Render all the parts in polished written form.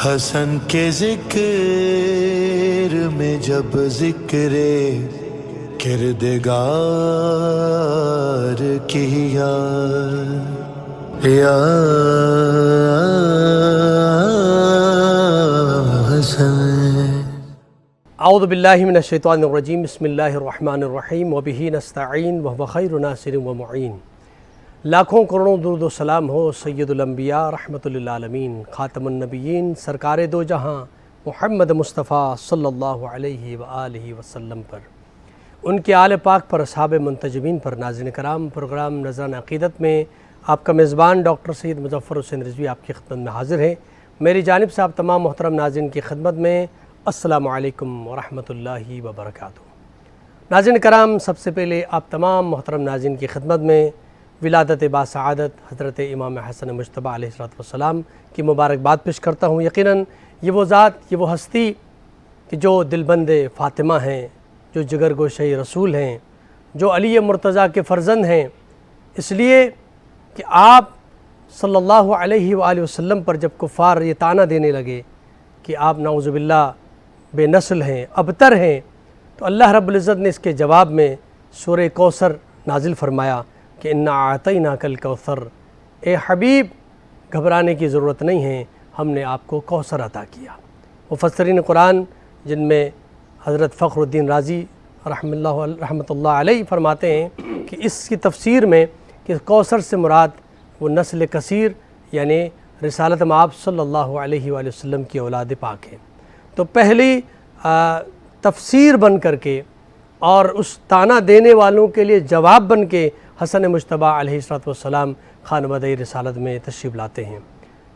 حسن کے ذکر میں جب ذکر کردگار کیا یا حسن۔ اعوذ باللہ من الشیطان الرجیم، بسم اللہ الرحمن الرحیم، وبہ نستعین وہو خیر ناصر و معین۔ لاکھوں کروڑوں درود و سلام ہو سید الانبیاء رحمت للعالمین خاتم النبیین سرکار دو جہاں محمد مصطفیٰ صلی اللہ علیہ وآلہ وسلم پر، ان کے آل پاک پر، اصحاب منتجبین پر۔ ناظرین کرام، پروگرام نظرانہ عقیدت میں آپ کا میزبان ڈاکٹر سید مظفر حسین رضوی آپ کی خدمت میں حاضر ہے۔ میری جانب سے آپ تمام محترم ناظرین کی خدمت میں السلام علیکم ورحمۃ اللہ وبرکاتہ۔ ناظرین کرام، سب سے پہلے آپ تمام محترم ناظرین کی خدمت میں ولادت باسعادت حضرت امام حسن مجتبیٰ علیہ السلام کی مبارکباد پیش کرتا ہوں۔ یقیناً یہ وہ ذات، یہ وہ ہستی کہ جو دلبند فاطمہ ہیں، جو جگر گوشہ رسول ہیں، جو علی مرتضیٰ کے فرزند ہیں، اس لیے کہ آپ صلی اللہ علیہ وآلہ وسلم پر جب کفار یہ طعنہ دینے لگے کہ آپ نعوذ باللہ بے نسل ہیں، ابتر ہیں، تو اللہ رب العزت نے اس کے جواب میں سورہ کوثر نازل فرمایا کہ انا اعطیناک الکوثر، اے حبیب گھبرانے کی ضرورت نہیں ہے، ہم نے آپ کو کوثر عطا کیا۔ مفسرین قرآن جن میں حضرت فخر الدین رازی رحمۃ اللہ علیہ فرماتے ہیں کہ اس کی تفسیر میں کہ کوثر سے مراد وہ نسل کثیر یعنی رسالت مآب صلی اللہ علیہ وآلہ وسلم کی اولاد پاک ہے۔ تو پہلی تفسیر بن کر کے اور اس طعنہ دینے والوں کے لیے جواب بن کے حسن مجتبیٰ علیہ السلام خانوادہ رسالت میں تشریف لاتے ہیں۔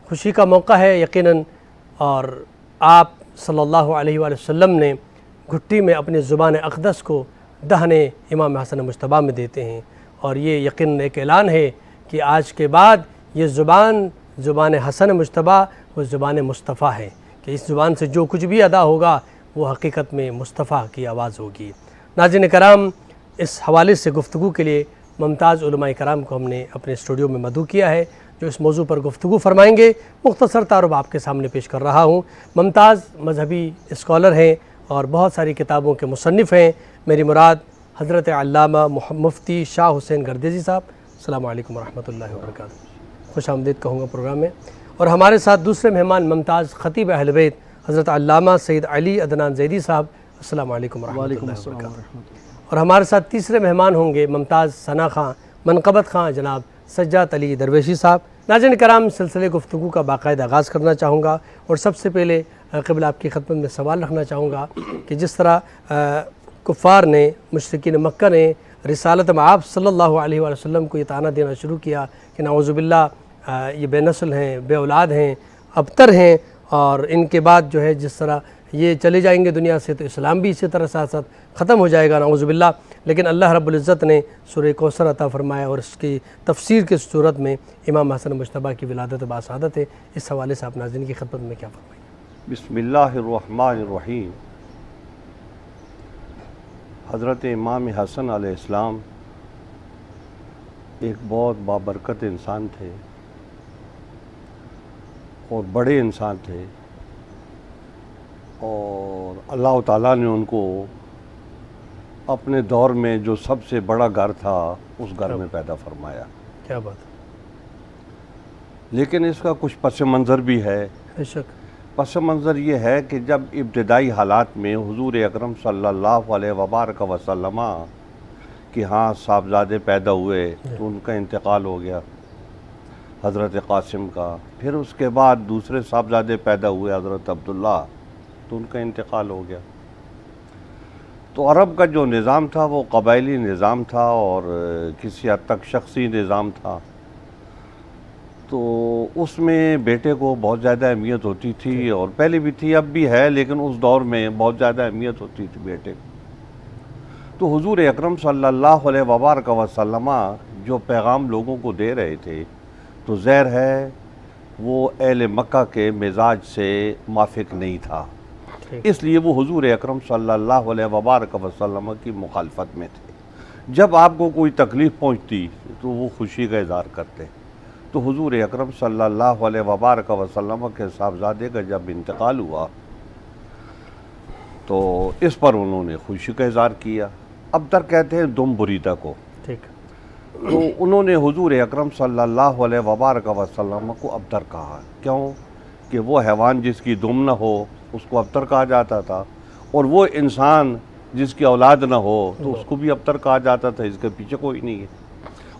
خوشی کا موقع ہے یقیناً، اور آپ صلی اللہ علیہ وآلہ وسلم نے گھٹی میں اپنی زبان اقدس کو دہنے امام حسن مجتبیٰ میں دیتے ہیں، اور یہ یقیناً ایک اعلان ہے کہ آج کے بعد یہ زبان حسن مجتبیٰ وہ زبان مصطفیٰ ہے، کہ اس زبان سے جو کچھ بھی ادا ہوگا وہ حقیقت میں مصطفیٰ کی آواز ہوگی۔ ناظرین کرام، اس حوالے سے گفتگو کے لیے ممتاز علماء کرام کو ہم نے اپنے اسٹوڈیو میں مدعو کیا ہے، جو اس موضوع پر گفتگو فرمائیں گے۔ مختصر تعارف آپ کے سامنے پیش کر رہا ہوں۔ ممتاز مذہبی اسکالر ہیں اور بہت ساری کتابوں کے مصنف ہیں۔ میری مراد حضرت علامہ مفتی شاہ حسین گردیزی صاحب۔ السلام علیکم ورحمۃ اللہ وبرکاتہ، خوش آمدید کہوں گا پروگرام میں۔ اور ہمارے ساتھ دوسرے مہمان ممتاز خطیب اہل بیت حضرت علامہ سید علی عدنان زیدی صاحب۔ السلام علیکم ورحمۃ اللہ وبرکاتہ۔ اور ہمارے ساتھ تیسرے مہمان ہوں گے ممتاز ثنا خاں منقبت خاں جناب سجاد علی درویشی صاحب۔ ناظرین کرام، سلسلے گفتگو کا باقاعدہ آغاز کرنا چاہوں گا، اور سب سے پہلے قبل آپ کی خدمت میں سوال رکھنا چاہوں گا کہ جس طرح کفار نے، مشرکین مکہ نے رسالت مآب صلی اللہ علیہ وآلہ وسلم کو یہ طعنہ دینا شروع کیا کہ نعوذ باللہ یہ بے نسل ہیں، بے اولاد ہیں، ابتر ہیں، اور ان کے بعد جو ہے جس طرح یہ چلے جائیں گے دنیا سے تو اسلام بھی اسی طرح ساتھ ساتھ ختم ہو جائے گا نعوذ باللہ۔ لیکن اللہ رب العزت نے سورہ کوثر عطا فرمایا، اور اس کی تفسیر کی صورت میں امام حسن مجتبیٰ کی ولادت باسعادت ہے۔ اس حوالے سے آپ ناظرین کی خدمت میں کیا فرمائیں؟ بسم اللہ الرحمن الرحیم۔ حضرت امام حسن علیہ السلام ایک بہت بابرکت انسان تھے اور بڑے انسان تھے، اور اللہ تعالیٰ نے ان کو اپنے دور میں جو سب سے بڑا گھر تھا اس گھر میں پیدا فرمایا۔ کیا بات ہے! لیکن اس کا کچھ پس منظر بھی ہے۔ بے شک۔ پس منظر یہ ہے کہ جب ابتدائی حالات میں حضور اکرم صلی اللہ علیہ وبارک وسلم کہ ہاں صاحبزادے پیدا ہوئے تو ان کا انتقال ہو گیا، حضرت قاسم کا۔ پھر اس کے بعد دوسرے صاحبزادے پیدا ہوئے، حضرت عبداللہ، تو ان کا انتقال ہو گیا۔ تو عرب کا جو نظام تھا وہ قبائلی نظام تھا اور کسی حد تک شخصی نظام تھا، تو اس میں بیٹے کو بہت زیادہ اہمیت ہوتی تھی، اور پہلے بھی تھی اب بھی ہے، لیکن اس دور میں بہت زیادہ اہمیت ہوتی تھی بیٹے کو۔ تو حضور اکرم صلی اللہ علیہ وبارک وسلم جو پیغام لوگوں کو دے رہے تھے تو ظاہر ہے وہ اہل مکہ کے مزاج سے موافق نہیں تھا، اس لیے وہ حضور اکرم صلی اللہ علیہ وبارک وسلم کی مخالفت میں تھے۔ جب آپ کو کوئی تکلیف پہنچتی تو وہ خوشی کا اظہار کرتے، تو تو حضور اکرم صلی اللہ علیہ وبارک وسلم کے صاحبزادے کا جب انتقال ہوا تو اس پر انہوں نے خوشی کا اظہار کیا. ابتر کہتے ہیں دم بریدہ کو. ٹھیک. تو انہوں نے حضور اکرم صلی اللہ علیہ وبارک وسلم کو ابتر کہا. کیوں؟ کہ وہ حیوان جس کی دم نہ ہو اس کو ابتر کہا جاتا تھا، اور وہ انسان جس کی اولاد نہ ہو تو اس کو بھی ابتر کہا جاتا تھا. اس کے پیچھے کوئی نہیں ہے.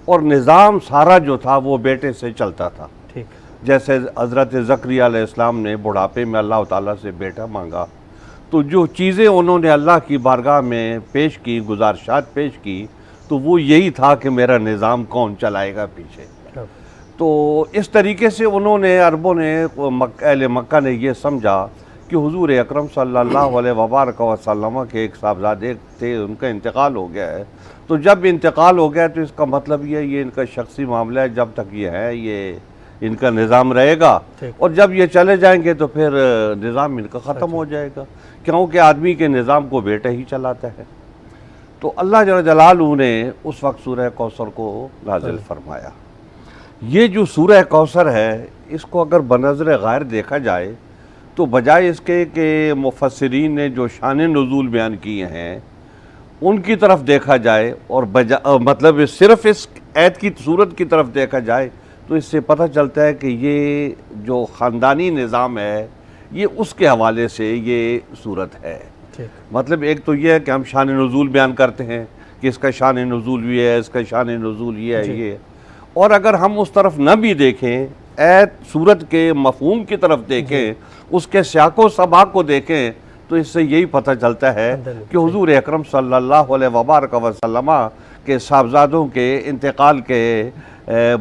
اور نظام سارا جو تھا وہ بیٹے سے چلتا تھا. ٹھیک. جیسے حضرت زکریا علیہ السلام نے بڑھاپے میں اللہ تعالیٰ سے بیٹا مانگا، تو جو چیزیں انہوں نے اللہ کی بارگاہ میں پیش کی، گزارشات پیش کی، تو وہ یہی تھا کہ میرا نظام کون چلائے گا پیچھے. تو اس طریقے سے انہوں نے، عربوں نے، اہل مکہ نے یہ سمجھا کہ حضور اکرم صلی اللہ علیہ وبارک وسلم کے ایک صاحبزادے تھے، ان کا انتقال ہو گیا ہے. تو جب انتقال ہو گیا تو اس کا مطلب یہ ان کا شخصی معاملہ ہے، جب تک یہ ہے یہ ان کا نظام رہے گا، اور جب یہ چلے جائیں گے تو پھر نظام ان کا ختم ہو جائے گا، کیونکہ آدمی کے نظام کو بیٹا ہی چلاتا ہے. تو اللہ جل جلالہ نے اس وقت سورہ کوثر کو نازل فرمایا. یہ جو سورہ کوثر ہے اس کو اگر بنظر غیر دیکھا جائے تو بجائے اس کے کہ مفسرین نے جو شان نزول بیان کیے ہیں ان کی طرف دیکھا جائے، اور مطلب صرف اس آیت کی صورت کی طرف دیکھا جائے، تو اس سے پتہ چلتا ہے کہ یہ جو خاندانی نظام ہے یہ اس کے حوالے سے یہ صورت ہے. مطلب ایک تو یہ ہے کہ ہم شان نزول بیان کرتے ہیں کہ اس کا شان نزول بھی ہے، اس کا شان نزول یہ ہے یہ. اور اگر ہم اس طرف نہ بھی دیکھیں، آیت صورت کے مفہوم کی طرف دیکھیں، اس کے سیاق و سباق کو دیکھیں، تو اس سے یہی پتہ چلتا ہے کہ حضور اکرم صلی اللہ علیہ وبارک وسلم کے صاحبزادوں کے انتقال کے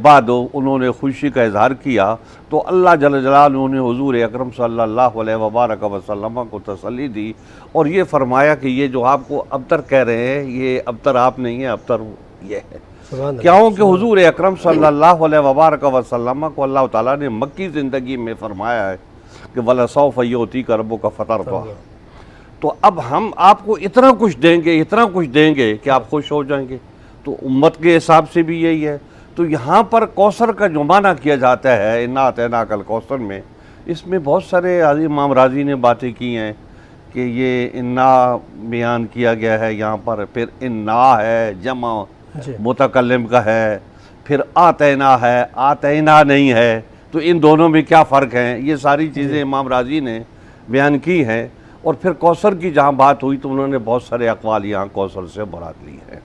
بعد انہوں نے خوشی کا اظہار کیا. تو اللہ جل جلالہ نے حضور اکرم صلی اللہ علیہ وبارک وسلم کو تسلی دی اور یہ فرمایا کہ یہ جو آپ کو ابتر کہہ رہے ہیں یہ ابتر آپ نہیں ہے، ابتر یہ ہے. کیونکہ حضور اکرم صلی اللہ علیہ وبارک وسلم کو اللہ تعالیٰ نے مکی زندگی میں فرمایا ہے کہ وَلَسَوْفَ يُعْطِيكَ رَبُّكَ فَتَرْضَىٰ. تو اب ہم آپ کو اتنا کچھ دیں گے کہ آپ خوش ہو جائیں گے. تو امت کے حساب سے بھی یہی ہے. تو یہاں پر کوثر کا جو معنی کیا جاتا ہے اِنَّا أَعْطَيْنَاكَ الْكَوْثَرَ میں، اس میں بہت سارے امام راضی نے باتیں کی ہیں کہ یہ اِنَّا بیان کیا گیا ہے یہاں پر، پھر اِنَّا ہے جمع متکلم کا ہے، پھر آتینا ہے، آتینا نہیں ہے. تو ان دونوں میں کیا فرق ہیں، یہ ساری چیزیں امام راضی نے بیان کی ہیں. اور پھر کوثر کی جہاں بات ہوئی تو انہوں نے بہت سارے اقوال یہاں کوثر سے مراد لی ہے.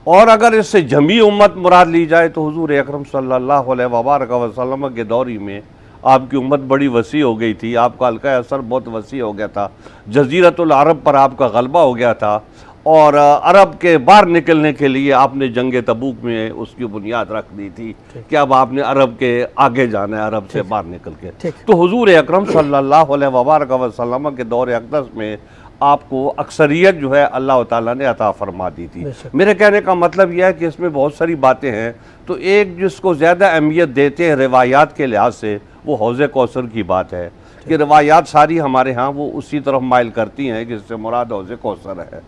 اور اگر اس سے جمی امت مراد لی جائے تو حضور اکرم صلی اللہ علیہ وبارک وسلم کے دوری میں آپ کی امت بڑی وسیع ہو گئی تھی، آپ کا حلقہ اثر بہت وسیع ہو گیا تھا، جزیرۃ العرب پر آپ کا غلبہ ہو گیا تھا، اور عرب کے باہر نکلنے کے لیے آپ نے جنگ تبوک میں اس کی بنیاد رکھ دی تھی کہ اب آپ نے عرب کے آگے جانا ہے، عرب سے باہر نکل کے. تو حضور اکرم صلی اللہ علیہ وبارک وسلم کے دور اقدس میں آپ کو اکثریت جو ہے اللہ تعالیٰ نے عطا فرما دی تھی. میرے کہنے کا مطلب یہ ہے کہ اس میں بہت ساری باتیں ہیں. تو ایک جس کو زیادہ اہمیت دیتے ہیں روایات کے لحاظ سے وہ حوض کوثر کی بات ہے کہ روایات ساری ہمارے ہاں وہ اسی طرف مائل کرتی ہیں کہ اس سے مراد حوض کوثر ہے.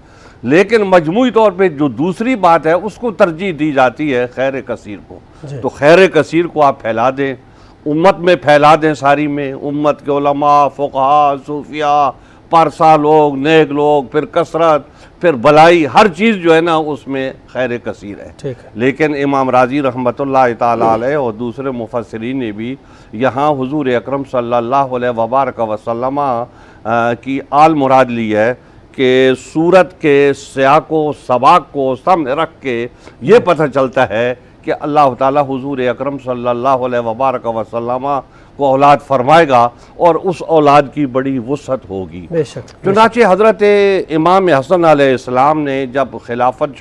لیکن مجموعی طور پہ جو دوسری بات ہے اس کو ترجیح دی جاتی ہے خیر کثیر کو. تو خیر کثیر کو آپ پھیلا دیں، امت میں پھیلا دیں، ساری میں امت کے علماء، فقہاء، صوفیاء، پارسا لوگ، نیک لوگ، پھر کثرت، پھر بلائی، ہر چیز جو ہے نا اس میں خیر کثیر ہے. لیکن امام راضی رحمۃ اللہ تعالیٰ علیہ اور دوسرے مفسرین نے بھی یہاں حضور اکرم صلی اللہ علیہ وبارک وسلم کی آل مراد لی ہے کہ صورت کے سیاق و سباق کو سامنے رکھ کے یہ پتہ چلتا ہے کہ اللہ تعالیٰ حضور اکرم صلی اللہ علیہ وبارک وسلم کو اولاد فرمائے گا اور اس اولاد کی بڑی وسعت ہوگی. چنانچہ حضرت امام حسن علیہ السلام نے جب خلافت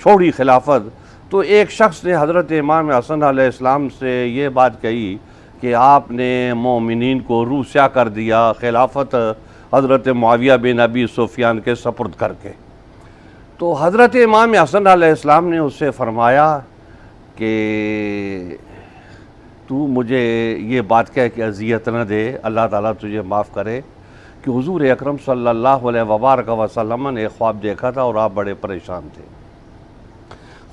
چھوڑی خلافت، تو ایک شخص نے حضرت امام حسن علیہ السلام سے یہ بات کہی کہ آپ نے مومنین کو روح سیاہ کر دیا خلافت حضرت معاویہ بن ابی سفیان کے سپرد کر کے. تو حضرت امام حسن علیہ السلام نے اس سے فرمایا کہ تو مجھے یہ بات کہہ کہ اذیت نہ دے، اللہ تعالیٰ تجھے معاف کرے، کہ حضور اکرم صلی اللہ علیہ وبارک وسلم نے ایک خواب دیکھا تھا اور آپ بڑے پریشان تھے.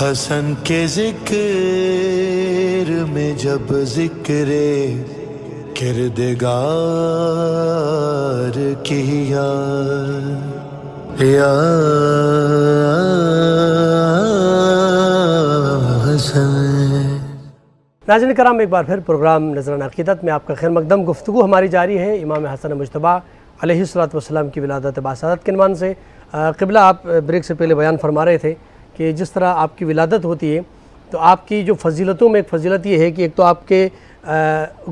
حسن کے ذکر میں جب ذکر کردگار کیا یا حسن۔ ناظرین کرام، ایک بار پھر پروگرام نذرانہ عقیدت میں آپ کا خیر مقدم۔ گفتگو ہماری جاری ہے امام حسن مجتبیٰ علیہ الصلوۃ والسلام کی ولادت باسعادت کے عنوان سے۔ قبلہ آپ بریک سے پہلے بیان فرما رہے تھے کہ جس طرح آپ کی ولادت ہوتی ہے تو آپ کی جو فضیلتوں میں ایک فضیلت یہ ہے کہ ایک تو آپ کے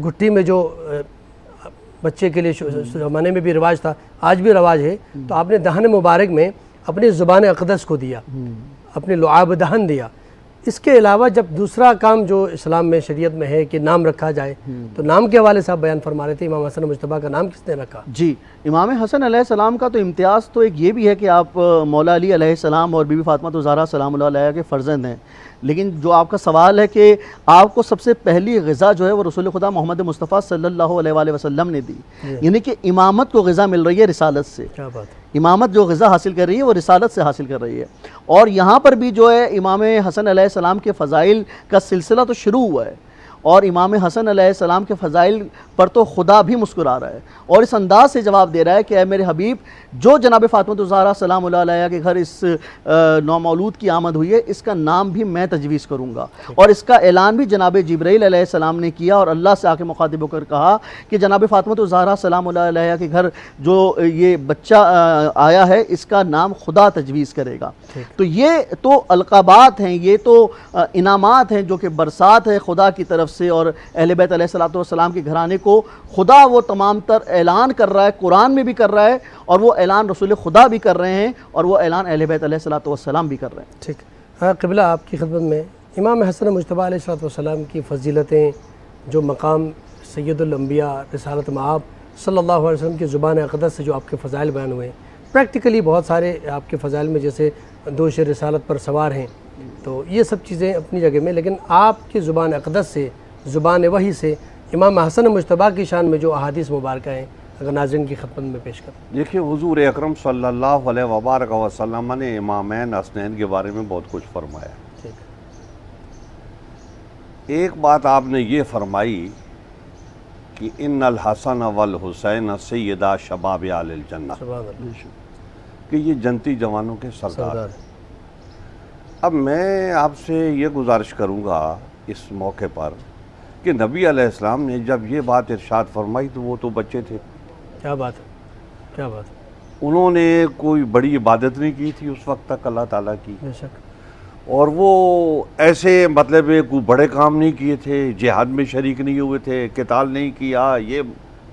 گھٹی میں جو بچے کے لیے زمانے میں بھی رواج تھا، آج بھی رواج ہے، تو آپ نے دہن مبارک میں اپنی زبان اقدس کو دیا، اپنے لعاب دہن دیا۔ اس کے علاوہ جب دوسرا کام جو اسلام میں شریعت میں ہے کہ نام رکھا جائے، تو نام کے حوالے سے آپ بیان فرما رہے تھے، امام حسن مجتبیٰ کا نام کس نے رکھا؟ جی، امام حسن علیہ السلام کا تو امتیاز تو ایک یہ بھی ہے کہ آپ مولا علی علیہ السلام اور بی بی فاطمہ الزہرا سلام اللہ علیہ کے فرزند ہیں، لیکن جو آپ کا سوال ہے کہ آپ کو سب سے پہلی غذا جو ہے وہ رسول خدا محمد مصطفیٰ صلی اللہ علیہ وآلہ وسلم نے دی، یعنی کہ امامت کو غذا مل رہی ہے رسالت سے۔ کیا بات ہے! امامت جو غذا حاصل کر رہی ہے وہ رسالت سے حاصل کر رہی ہے، اور یہاں پر بھی جو ہے امام حسن علیہ السلام کے فضائل کا سلسلہ تو شروع ہوا ہے، اور امام حسن علیہ السلام کے فضائل پر تو خدا بھی مسکرا رہا ہے اور اس انداز سے جواب دے رہا ہے کہ اے میرے حبیب، جو جناب فاطمہ الزہرا سلام اللہ علیہ کے گھر اس نومولود کی آمد ہوئی ہے، اس کا نام بھی میں تجویز کروں گا، اور اس کا اعلان بھی جناب جبرائیل علیہ السلام نے کیا، اور اللہ سے آ کے مخاطب ہو کر کہا کہ جناب فاطمہ الزہرا سلام اللہ علیہ کے گھر جو یہ بچہ آیا ہے، اس کا نام خدا تجویز کرے گا۔ تو یہ تو القابات ہیں، یہ تو انعامات ہیں جو کہ برسات ہے خدا کی طرف سے، اور اہل بیت علیہ الصلوۃ والسلام کے گھرانے کو خدا وہ تمام تر اعلان کر رہا ہے، قرآن میں بھی کر رہا ہے، اور وہ اعلان رسول خدا بھی کر رہے ہیں، اور وہ اعلان اہل بیت علیہ الصلوۃ والسلام بھی کر رہے ہیں۔ ٹھیک، قبلہ آپ کی خدمت میں امام حسن مجتبیٰ علیہ الصلوۃ والسلام کی فضیلتیں، جو مقام سید الانبیاء رسالت مآب صلی اللہ علیہ وسلم کی زبان اقدس سے جو آپ کے فضائل بیان ہوئے ہیں، پریکٹیکلی بہت سارے آپ کے فضائل میں جیسے دوش رسالت پر سوار ہیں، تو یہ سب چیزیں اپنی جگہ میں، لیکن آپ کی زبان اقدس سے، زبان وحی سے امام حسن مجتبیٰ کی شان میں جو احادیث مبارکہ ہیں، اگر ناظرین کی خدمت میں پیش کریں۔ دیکھیے، حضور اکرم صلی اللہ علیہ وبارک وسلم نے امامین حسنین کے بارے میں بہت کچھ فرمایا۔ ایک بات آپ نے یہ فرمائی کہ ان الحسن والحسین سیدا شباب اہل الجنہ، سبحان اللہ، کہ یہ جنتی جوانوں کے سردار ہیں۔ اب میں آپ سے یہ گزارش کروں گا اس موقع پر کہ نبی علیہ السلام نے جب یہ بات ارشاد فرمائی تو وہ تو بچے تھے۔ کیا بات ہے، کیا بات ہے! انہوں نے کوئی بڑی عبادت نہیں کی تھی اس وقت تک اللہ تعالیٰ کی، بے شک، اور وہ ایسے مطلب کوئی بڑے کام نہیں کیے تھے، جہاد میں شریک نہیں ہوئے تھے، قتال نہیں کیا، یہ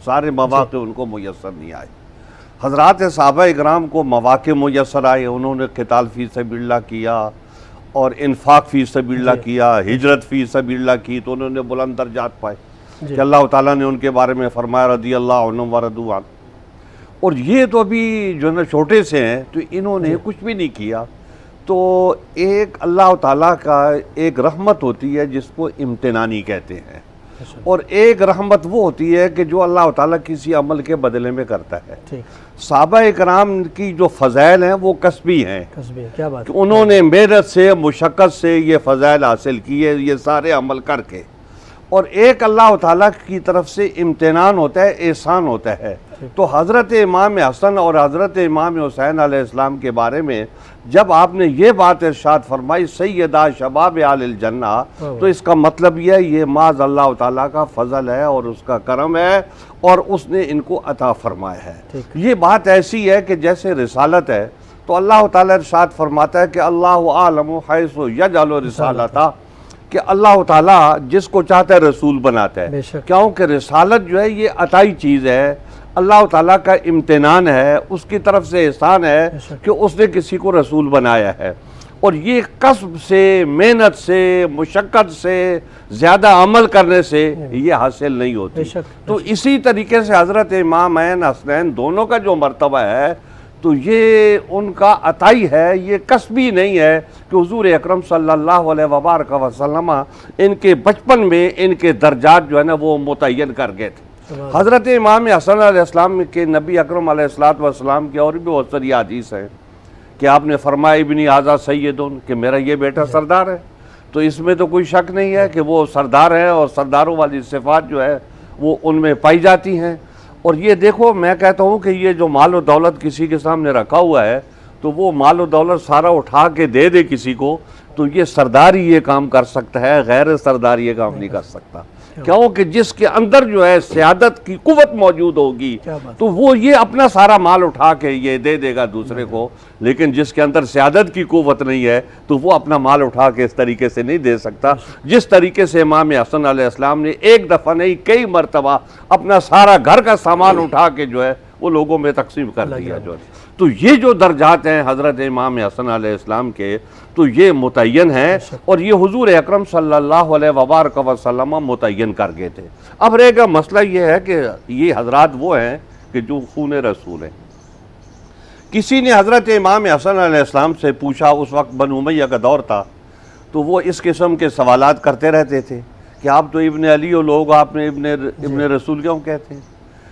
سارے مواقع ان کو میسر نہیں آئے۔ حضرات صحابہ اکرام کو مواقع میسر آئے، انہوں نے قتال فی سبیل اللہ کیا اور انفاق فی سبیل اللہ کیا، ہجرت فی سبیل اللہ کی، تو انہوں نے بلند درجات پائے کہ اللہ تعالیٰ نے ان کے بارے میں فرمایا رضی اللہ عنہم ورضوا عنہ۔ اور یہ تو ابھی جو ہے نا چھوٹے سے ہیں، تو انہوں نے کچھ بھی نہیں کیا۔ تو ایک اللہ تعالیٰ کا ایک رحمت ہوتی ہے جس کو امتنانی کہتے ہیں، اور ایک رحمت وہ ہوتی ہے کہ جو اللہ تعالیٰ کسی عمل کے بدلے میں کرتا ہے۔ صحابہ اکرام کی جو فضائل ہیں وہ کسبی ہیں، کیا بات، کہ انہوں نے محنت سے، مشقت سے یہ فضائل حاصل کیے، یہ سارے عمل کر کے، اور ایک اللہ تعالیٰ کی طرف سے امتنان ہوتا ہے، احسان ہوتا ہے۔ تو حضرت امام حسن اور حضرت امام حسین علیہ السلام کے بارے میں جب آپ نے یہ بات ارشاد فرمائی سیدہ شباب اہل الجنہ، تو اس کا مطلب یہ ہے یہ معاذ اللہ تعالیٰ کا فضل ہے اور اس کا کرم ہے، اور اس نے ان کو عطا فرمایا ہے۔ یہ بات ایسی ہے کہ جیسے رسالت ہے تو اللہ تعالیٰ ارشاد فرماتا ہے کہ اللہ عالم حیث یجعل رسالتہ، کہ اللہ تعالیٰ جس کو چاہتا ہے رسول بناتا ہے، کیونکہ رسالت جو ہے یہ عطائی چیز ہے، اللہ تعالیٰ کا امتنان ہے، اس کی طرف سے احسان ہے کہ اس نے کسی کو رسول بنایا ہے، اور یہ کسب سے، محنت سے، مشقت سے، زیادہ عمل کرنے سے یہ حاصل نہیں ہوتی۔ تو اسی طریقے سے حضرت امامین حسنین دونوں کا جو مرتبہ ہے تو یہ ان کا عطائی ہے، یہ کسبی نہیں ہے کہ حضور اکرم صلی اللہ علیہ وبارک وسلم ان کے بچپن میں ان کے درجات جو ہے نا وہ متعین کر گئے تھے۔ حضرت امام حسن علیہ السلام کے نبی اکرم علیہ السلام کی اور بھی بہت ساری حدیث ہیں کہ آپ نے فرمایا ابنی ھذا سیدن کہ میرا یہ بیٹا سردار ہے، تو اس میں تو کوئی شک نہیں ہے کہ وہ سردار ہیں، اور سرداروں والی صفات جو ہے وہ ان میں پائی جاتی ہیں۔ اور یہ دیکھو، میں کہتا ہوں کہ یہ جو مال و دولت کسی کے سامنے رکھا ہوا ہے تو وہ مال و دولت سارا اٹھا کے دے دے کسی کو، تو یہ سردار ہی یہ کام کر سکتا ہے، غیر سردار یہ کام نہیں کر سکتا، کیونکہ جس کے اندر جو ہے سیادت کی قوت موجود ہوگی تو وہ یہ اپنا سارا مال اٹھا کے یہ دے دے گا دوسرے کو، لیکن جس کے اندر سیادت کی قوت نہیں ہے تو وہ اپنا مال اٹھا کے اس طریقے سے نہیں دے سکتا، جس طریقے سے امام حسن علیہ السلام نے ایک دفعہ نہیں کئی مرتبہ اپنا سارا گھر کا سامان اٹھا کے جو ہے وہ لوگوں میں تقسیم کر دیا جو ہے۔ تو یہ جو درجات ہیں حضرت امام حسن علیہ السلام کے، تو یہ متعین ہیں، اور یہ حضور اکرم صلی اللہ علیہ وبارک وسلم متعین کر گئے تھے۔ اب رہے گا مسئلہ یہ ہے کہ یہ حضرات وہ ہیں کہ جو خون رسول ہیں۔ کسی نے حضرت امام حسن علیہ السلام سے پوچھا، اس وقت بنو امیہ کا دور تھا، تو وہ اس قسم کے سوالات کرتے رہتے تھے کہ آپ تو ابن علی ہو، لوگ آپ نے ابن رسول کیوں کہتے ہیں؟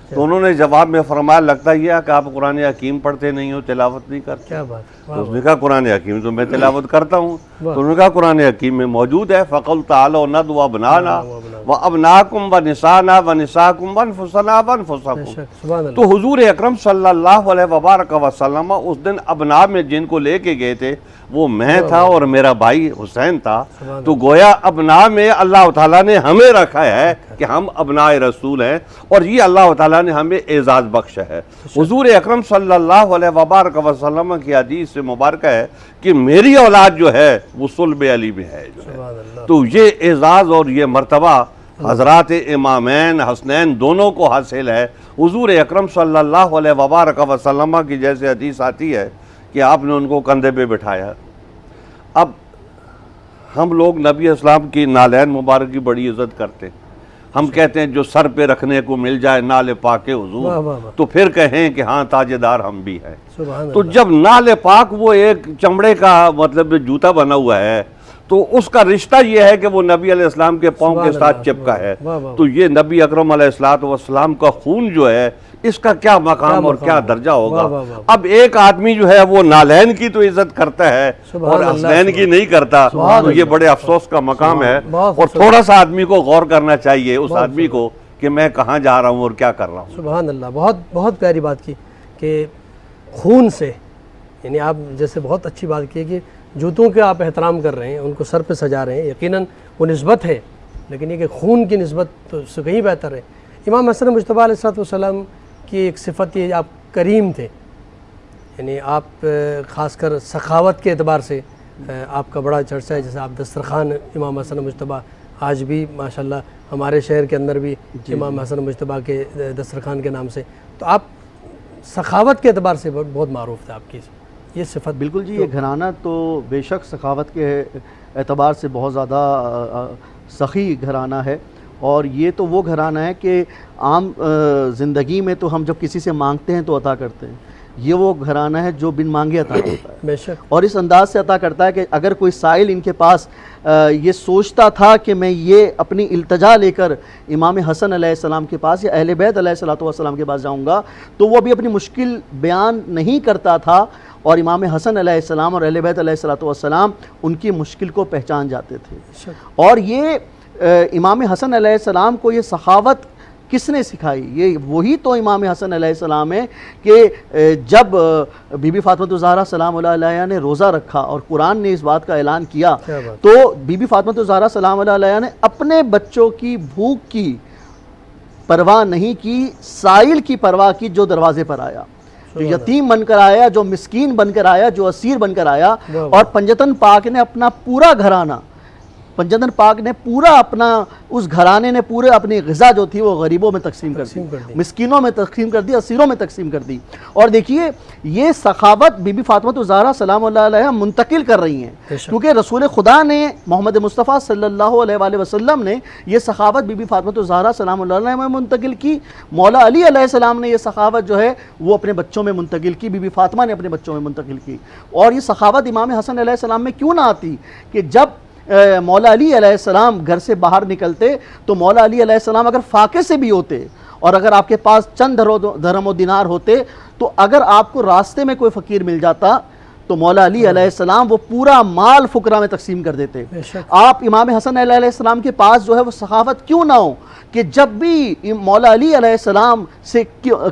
تو انہوں نے جواب میں فرمایا، لگتا یہ ہے کہ آپ قرآن حکیم پڑھتے نہیں ہو، تلاوت نہیں کرتے۔ کیا بات، تو اس نے کہا قرآن حکیم تو میں تلاوت کرتا ہوں۔ تو انہوں نے کہا قرآن حکیم میں موجود ہے، فَقُلْ تَعَالَوْا نَدْعُ أَبْنَاءَنَا وَأَبْنَاءَكُمْ وَنِسَاءَنَا وَنِسَاءَكُمْ وَأَنفُسَنَا وَأَنفُسَكُمْ۔ سبحان اللہ۔ تو حضور اکرم صلی اللہ علیہ وبارک وسلم اس دن ابناء میں جن کو لے کے گئے تھے وہ میں تھا اور میرا بھائی حسین تھا، تو گویا ابناء میں اللہ تعالیٰ نے ہمیں رکھا ہے کہ ہم ابناء رسول ہیں، اور یہ اللہ تعالیٰ نے ہمیں اعزاز بخشا ہے۔ حضور اکرم صلی اللہ علیہ وبارک وسلم کی حدیث سے مبارکہ ہے کہ میری اولاد جو ہے وہ صلب علی میں ہے جو ہے۔ تو یہ اعزاز اور یہ مرتبہ حضرات امامین حسنین دونوں کو حاصل ہے۔ حضور اکرم صلی اللہ علیہ وبارک وسلم کی جیسے حدیث آتی ہے کہ آپ نے ان کو کندھے پہ بٹھایا۔ اب ہم لوگ نبی اسلام کی نالین مبارک کی بڑی عزت کرتے ہیں، ہم کہتے ہیں جو سر پہ رکھنے کو مل جائے نال پاک حضور تو پھر کہیں کہ ہاں تاجدار ہم بھی ہیں۔ تو جب نال پاک وہ ایک چمڑے کا مطلب جوتا بنا ہوا ہے تو اس کا رشتہ یہ ہے کہ وہ نبی علیہ السلام کے پاؤں کے ساتھ چپکا ہے، تو یہ نبی اکرم علیہ السلام کا خون جو ہے اس کا کیا مقام اور کیا درجہ ہوگا۔ اب ایک آدمی جو ہے وہ نالین کی تو عزت کرتا ہے اور حسنین کی نہیں کرتا، تو یہ بڑے افسوس کا مقام ہے، اور تھوڑا سا آدمی کو غور کرنا چاہیے اس آدمی کو کہ میں کہاں جا رہا ہوں اور کیا کر رہا ہوں۔ سبحان اللہ، بہت بہت پیاری بات کی کہ خون سے، یعنی آپ جیسے بہت اچھی بات کی کہ جوتوں کے آپ احترام کر رہے ہیں، ان کو سر پہ سجا رہے ہیں، یقیناً وہ نسبت ہے، لیکن یہ کہ خون کی نسبت تو اس سے کہیں بہتر ہے۔ امام حسن مجتبیٰ علیہ السلام کی ایک صفت یہ آپ کریم تھے، یعنی آپ خاص کر سخاوت کے اعتبار سے آپ کا بڑا چرچا ہے، جیسے آپ دسترخوان امام حسن مجتبیٰ، آج بھی ماشاءاللہ ہمارے شہر کے اندر بھی امام حسن مجتبیٰ کے دسترخوان کے نام سے، تو آپ سخاوت کے اعتبار سے بہت معروف تھے آپ کی یہ صفت۔ بالکل جی، یہ گھرانہ تو بے شک سخاوت کے اعتبار سے بہت زیادہ سخی گھرانہ ہے، اور یہ تو وہ گھرانہ ہے کہ عام زندگی میں تو ہم جب کسی سے مانگتے ہیں تو عطا کرتے ہیں، یہ وہ گھرانہ ہے جو بن مانگے عطا کرتا ہے، بے شک، اور اس انداز سے عطا کرتا ہے کہ اگر کوئی سائل ان کے پاس یہ سوچتا تھا کہ میں یہ اپنی التجا لے کر امام حسن علیہ السلام کے پاس یا اہل بیت علیہ السلام کے پاس جاؤں گا، تو وہ بھی اپنی مشکل بیان نہیں کرتا تھا، اور امام حسن علیہ السلام اور اہل بیت علیہ السلام ان کی مشکل کو پہچان جاتے تھے۔ اور یہ امام حسن علیہ السلام کو یہ سخاوت کس نے سکھائی؟ یہ وہی تو امام حسن علیہ السلام ہے کہ جب بی بی فاطمہ الزہرا سلام اللہ علیہا نے روزہ رکھا اور قرآن نے اس بات کا اعلان کیا، تو بی بی فاطمہ الزہرا سلام اللہ علیہا نے اپنے بچوں کی بھوک کی پرواہ نہیں کی، سائل کی پرواہ کی جو دروازے پر آیا، جو یتیم بن کر آیا، جو مسکین بن کر آیا، جو اسیر بن کر آیا، اور پنجتن پاک نے اپنا پورا گھرانہ، پنجتن پاک نے پورا اپنا اس گھرانے نے پورے اپنی غذا جو تھی وہ غریبوں میں تقسیم کر دی، مسکینوں میں تقسیم کر دی، اسیروں میں تقسیم کر دی۔ اور دیکھیے یہ سخاوت بی بی فاطمہ الزہرا سلام اللہ علیہا منتقل کر رہی ہیں، کیونکہ رسول خدا نے محمد مصطفیٰ صلی اللہ علیہ وآلہ وسلم نے یہ سخاوت بی بی فاطمہ الزہرا سلام اللہ علیہا میں منتقل کی، مولا علی علیہ السلام نے یہ سخاوت جو ہے وہ اپنے بچوں میں منتقل کی، بی بی فاطمہ نے اپنے بچوں میں منتقل کی۔ اور یہ سخاوت امام حسن علیہ السلام میں کیوں نہ آتی کہ جب مولا علی علیہ السلام گھر سے باہر نکلتے تو مولا علی علیہ السلام اگر فاقے سے بھی ہوتے اور اگر آپ کے پاس چند درہم و دینار ہوتے، تو اگر آپ کو راستے میں کوئی فقیر مل جاتا تو مولا علی علیہ السلام وہ پورا مال فقراء میں تقسیم کر دیتے. آپ امام حسن علیہ السلام کے پاس جو ہے وہ سخاوت کیوں نہ ہو کہ جب بھی مولا علی علیہ السلام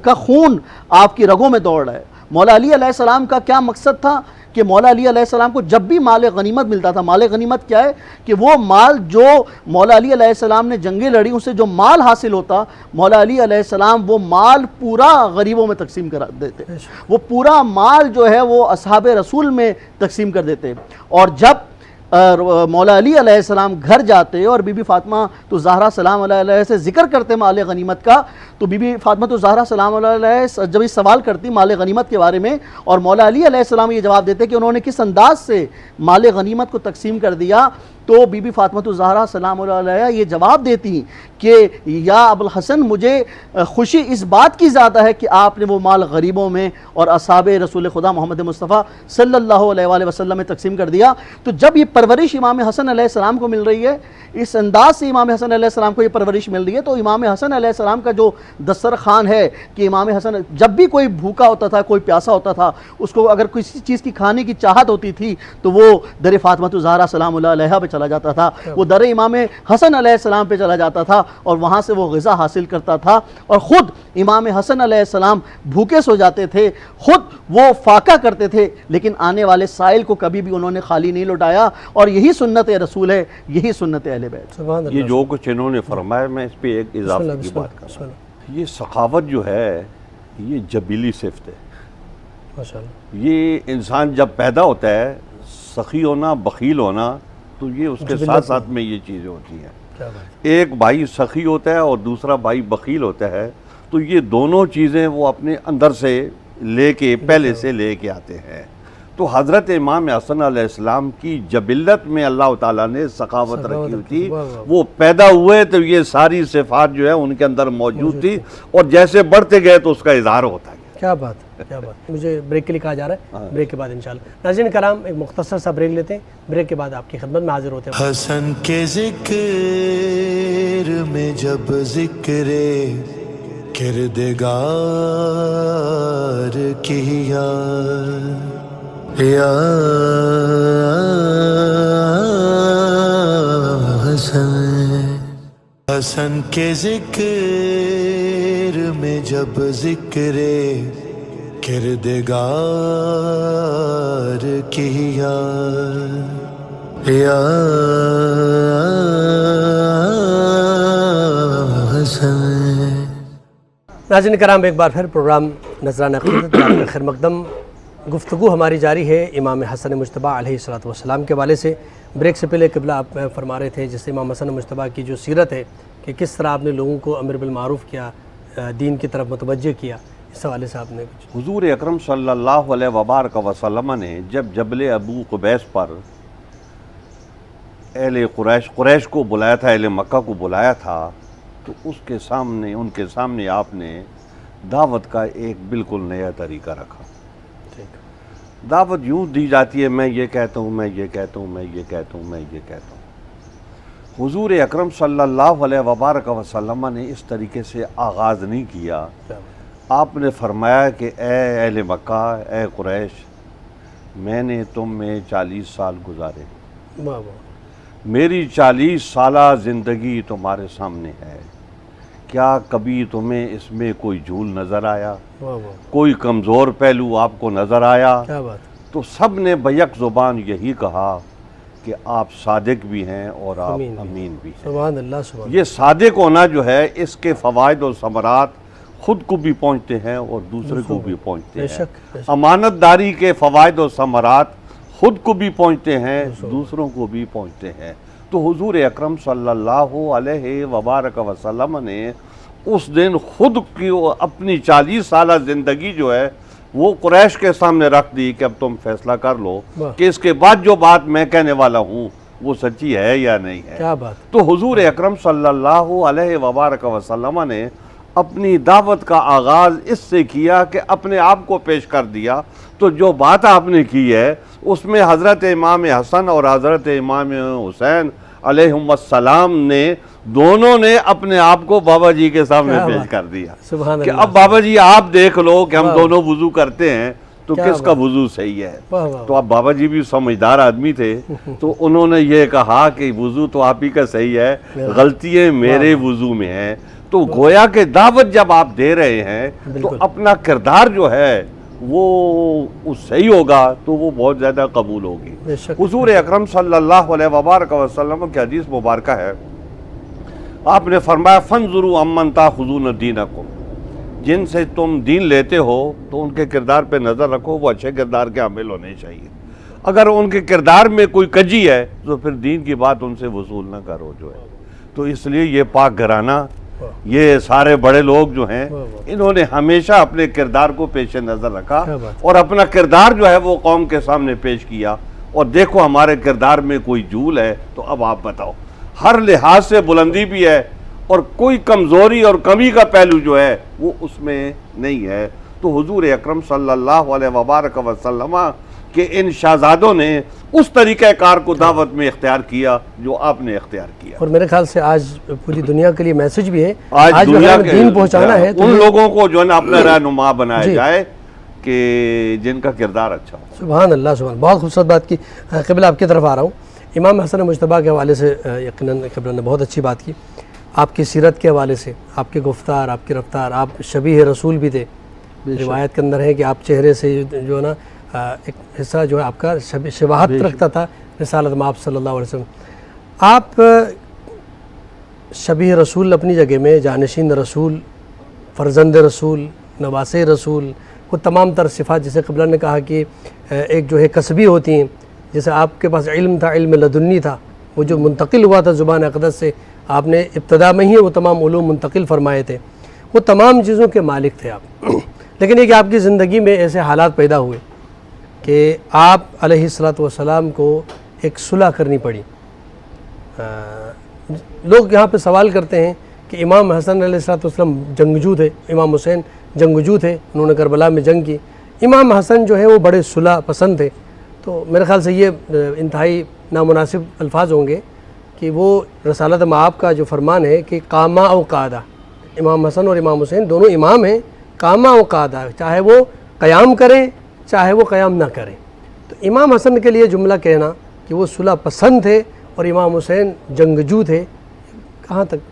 کا خون آپ کی رگوں میں دوڑ رہا ہے. مولا علی علیہ السلام کا کیا مقصد تھا کہ مولا علی علیہ السلام کو جب بھی مال غنیمت ملتا تھا، مال غنیمت کیا ہے کہ وہ مال جو مولا علی علیہ السلام نے جنگیں لڑی ان سے جو مال حاصل ہوتا، مولا علی علیہ السلام وہ مال پورا غریبوں میں تقسیم کر دیتے، وہ پورا مال جو ہے وہ اصحاب رسول میں تقسیم کر دیتے. اور جب مولا علی علیہ السلام گھر جاتے اور بی بی فاطمہ تو زہرا سلام علیہ سے ذکر کرتے مال غنیمت کا، تو بی بی فاطمہ تو زہرا سلام علیہ جب یہ سوال کرتی مال غنیمت کے بارے میں، اور مولا علی علیہ السلام یہ جواب دیتے کہ انہوں نے کس انداز سے مال غنیمت کو تقسیم کر دیا، تو بی بی فاطمہ تو زہرا سلام علیہ یہ جواب دیتی کہ یا ابو الحسن مجھے خوشی اس بات کی زیادہ ہے کہ آپ نے وہ مال غریبوں میں اور اصحاب رسول خدا محمد مصطفیٰ صلی اللہ علیہ وآلہ وسلم میں تقسیم کر دیا. تو جب یہ پرورش امام حسن علیہ السلام کو مل رہی ہے، اس انداز سے امام حسن علیہ السلام کو یہ پرورش مل رہی ہے، تو امام حسن علیہ السلام کا جو دسترخوان ہے کہ امام حسن جب بھی کوئی بھوکا ہوتا تھا، کوئی پیاسا ہوتا تھا، اس کو اگر کسی چیز کی کھانے کی چاہت ہوتی تھی تو وہ در فاطمہ زہرا سلام اللہ علیہ پہ چلا جاتا تھا، وہ در امام حسن علیہ السلام پہ چلا جاتا تھا اور وہاں سے وہ غذا حاصل کرتا تھا. اور خود امام حسن علیہ السلام بھوکے سو جاتے تھے، خود وہ فاقہ کرتے تھے، لیکن آنے والے سائل کو کبھی بھی انہوں نے خالی نہیں لوٹایا. اور یہی سنت رسول ہے، یہی سنت اہل بیت. یہ جو کچھ انہوں نے فرمایا میں اس پہ ایک اضافے کی بات کر رہا ہوں. یہ سخاوت جو ہے یہ جبیلی صفت ہے. یہ انسان جب پیدا ہوتا ہے سخی ہونا، بخیل ہونا، تو یہ اس کے ساتھ ساتھ میں یہ چیزیں ہوتی ہیں. ایک بھائی سخی ہوتا ہے اور دوسرا بھائی بخیل ہوتا ہے، تو یہ دونوں چیزیں وہ اپنے اندر سے لے کے پہلے سے لے کے آتے ہیں. تو حضرت امام حسن علیہ السلام کی جبلت میں اللہ تعالیٰ نے سخاوت رکھی ہوئی تھی. وہ پیدا ہوئے تو یہ ساری صفات جو ہے ان کے اندر موجود تھی، اور جیسے بڑھتے گئے تو اس کا اظہار ہوتا گیا. کیا بات ہے، کیا بات. مجھے بریک کے لیے کہا جا رہا ہے، بریک کے بعد انشاءاللہ. ناظرین کرام ایک مختصر سا بریک لیتے ہیں، بریک کے بعد آپ کی خدمت میں حاضر ہوتے ہیں. حسن کے ذکر میں جب ذکر کردگار کیا، یا حسن، حسن کے ذکر میں جب ذکر کردگار کیا، یا حسن. ناظرین کرام ایک بار پھر پروگرام نذرانہ عقیدت آپ کا خیر مقدم. گفتگو ہماری جاری ہے امام حسن مجتبیٰ علیہ السلام کے حوالے سے. بریک سے پہلے قبلہ آپ فرما رہے تھے جس سے امام حسن مجتبیٰ کی جو سیرت ہے کہ کس طرح آپ نے لوگوں کو امر بالمعروف کیا، دین کی طرف متوجہ کیا، اس حوالے سے آپ نے کچھ. حضور اکرم صلی اللہ علیہ وبارک وسلم نے جب جبل ابو قبیس پر اہل قریش کو بلایا تھا، اہل مکہ کو بلایا تھا، تو ان کے سامنے آپ نے دعوت کا ایک بالکل نیا طریقہ رکھا. دعوت یوں دی جاتی ہے، میں یہ کہتا ہوں، میں یہ کہتا ہوں، میں یہ کہتا ہوں، میں یہ کہتا ہوں. حضور اکرم صلی اللہ علیہ وبارک وسلم نے اس طریقے سے آغاز نہیں کیا. آپ نے فرمایا کہ اے اہل مکہ، اے قریش، میں نے تم میں 40 سال گزارے، میری 40 سالہ زندگی تمہارے سامنے ہے، کیا کبھی تمہیں اس میں کوئی جھول نظر آیا، کوئی کمزور پہلو آپ کو نظر آیا؟ تو سب نے بیک زبان یہی کہا کہ آپ صادق بھی ہیں اور آپ امین بھی ہیں. سبحان اللہ، سبحان اللہ. یہ صادق ہونا جو ہے اس کے فوائد و ثمرات خود کو بھی پہنچتے ہیں اور دوسرے کو بھی پہنچتے ہیں. امانت داری کے فوائد و ثمرات خود کو بھی پہنچتے ہیں، دوسروں کو بھی پہنچتے ہیں. تو حضور اکرم صلی اللہ علیہ وبارک وسلم نے اس دن خود کی اپنی 40 سالہ زندگی جو ہے وہ قریش کے سامنے رکھ دی کہ اب تم فیصلہ کر لو کہ اس کے بعد جو بات میں کہنے والا ہوں وہ سچی ہے یا نہیں ہے. کیا بات. تو حضور اکرم صلی اللہ علیہ وبارک وسلم نے اپنی دعوت کا آغاز اس سے کیا کہ اپنے آپ کو پیش کر دیا. تو جو بات آپ نے کی ہے اس میں حضرت امام حسن اور حضرت امام حسین علیہم السلام نے دونوں نے اپنے آپ کو بابا جی کے سامنے پیش کر دیا کہ اب بابا جی آپ دیکھ لو کہ ہم دونوں وضو کرتے ہیں تو کیا کس کا بات۔ وضو صحیح ہے؟ واہ واہ تو اب بابا جی بھی سمجھدار آدمی تھے تو انہوں نے یہ کہا کہ وضو تو آپ ہی کا صحیح ہے، غلطیاں میرے وضو میں ہیں۔ تو گویا کہ دعوت جب آپ دے رہے ہیں تو بالکل۔ اپنا کردار جو ہے وہ صحیح ہوگا تو وہ بہت زیادہ قبول ہوگی۔ بے شک۔ حضور اکرم صلی اللہ علیہ وبارک وسلم کی حدیث مبارکہ ہے، آپ نے فرمایا فانظروا عمن تاخذون دینکم، جن سے تم دین لیتے ہو تو ان کے کردار پہ نظر رکھو، وہ اچھے کردار کے حامل ہونے چاہیے۔ اگر ان کے کردار میں کوئی کجی ہے تو پھر دین کی بات ان سے وصول نہ کرو جو ہے۔ تو اس لیے یہ پاک گھرانہ، یہ سارے بڑے لوگ جو ہیں، انہوں نے ہمیشہ اپنے کردار کو پیش نظر رکھا کیا بات۔ اور اپنا کردار جو ہے وہ قوم کے سامنے پیش کیا، اور دیکھو ہمارے کردار میں کوئی جھول ہے تو اب آپ بتاؤ۔ ہر لحاظ سے بلندی بھی ہے اور کوئی کمزوری اور کمی کا پہلو جو ہے وہ اس میں نہیں ہے۔ تو حضور اکرم صلی اللہ علیہ وبارک وسلم کہ ان شہزادوں نے اس طریقہ کار کو دعوت میں اختیار کیا جو آپ نے اختیار کیا۔ اور میرے خیال سے آج پوری دنیا کے لیے میسج بھی ہے، آج بھی دنیا اگر کے دین پہنچانا ہے تو ان لوگوں کو جو ہے نا اپنا رہنما بنایا جی۔ جائے کہ جن کا کردار اچھا ہو۔ سبحان اللہ سبحان، بہت خوبصورت بات کی۔ قبلہ آپ کی طرف آ رہا ہوں۔ امام حسن مجتبیٰ کے حوالے سے یقیناً قبلہ نے بہت اچھی بات کی، آپ کی سیرت کے حوالے سے، آپ کے گفتار، آپ کی رفتار، آپ شبیہ رسول بھی تھے۔ روایت کے اندر ہے کہ آپ چہرے سے جو ہے نا ایک حصہ جو ہے آپ کا شباہت رکھتا تھا رسالت میں آپ صلی اللہ علیہ وسلم۔ آپ شبیہ رسول اپنی جگہ میں، جانشین رسول، فرزند رسول، نواس رسول، وہ تمام تر صفات جسے قبلہ نے کہا کہ ایک جو ہے کسبی ہوتی ہیں، جیسے آپ کے پاس علم تھا، علم لدنی تھا، وہ جو منتقل ہوا تھا زبان اقدس سے، آپ نے ابتدا میں ہی وہ تمام علوم منتقل فرمائے تھے، وہ تمام چیزوں کے مالک تھے آپ۔ لیکن یہ کہ آپ کی زندگی میں ایسے حالات پیدا ہوئے کہ آپ علیہ السلام کو ایک صلح کرنی پڑی۔ لوگ یہاں پہ سوال کرتے ہیں کہ امام حسن علیہ السلام جنگجو تھے، امام حسین جنگجو تھے، انہوں نے کربلا میں جنگ کی، امام حسن جو ہے وہ بڑے صلح پسند تھے۔ تو میرے خیال سے یہ انتہائی نامناسب الفاظ ہوں گے کہ وہ رسالت مآب کا جو فرمان ہے کہ قاما و قعدہ، امام حسن اور امام حسین دونوں امام ہیں، قاما و قعدہ، چاہے وہ قیام کریں چاہے وہ قیام نہ کریں۔ تو امام حسن کے لیے جملہ کہنا کہ وہ صلح پسند تھے اور امام حسین جنگجو تھے، کہاں تک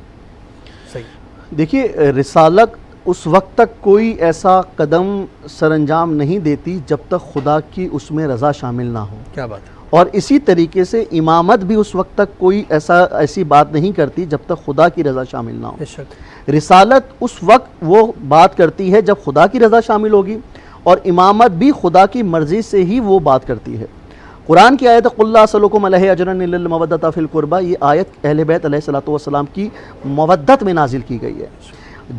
صحیح؟ دیکھیے، رسالت اس وقت تک کوئی ایسا قدم سر انجام نہیں دیتی جب تک خدا کی اس میں رضا شامل نہ ہو، کیا بات ہے۔ اور اسی طریقے سے امامت بھی اس وقت تک کوئی ایسی بات نہیں کرتی جب تک خدا کی رضا شامل نہ ہو۔ بے شک۔ رسالت اس وقت وہ بات کرتی ہے جب خدا کی رضا شامل ہوگی، اور امامت بھی خدا کی مرضی سے ہی وہ بات کرتی ہے۔ قرآن کی آیت قُلْ لَا أَسْأَلُكُمْ عَلَيْهِ أَجْرًا إِلَّا الْمَوَدَّةَ فِي الْقُرْبَى، یہ آیت اہل بیت علیہ السلام کی مودت میں نازل کی گئی ہے۔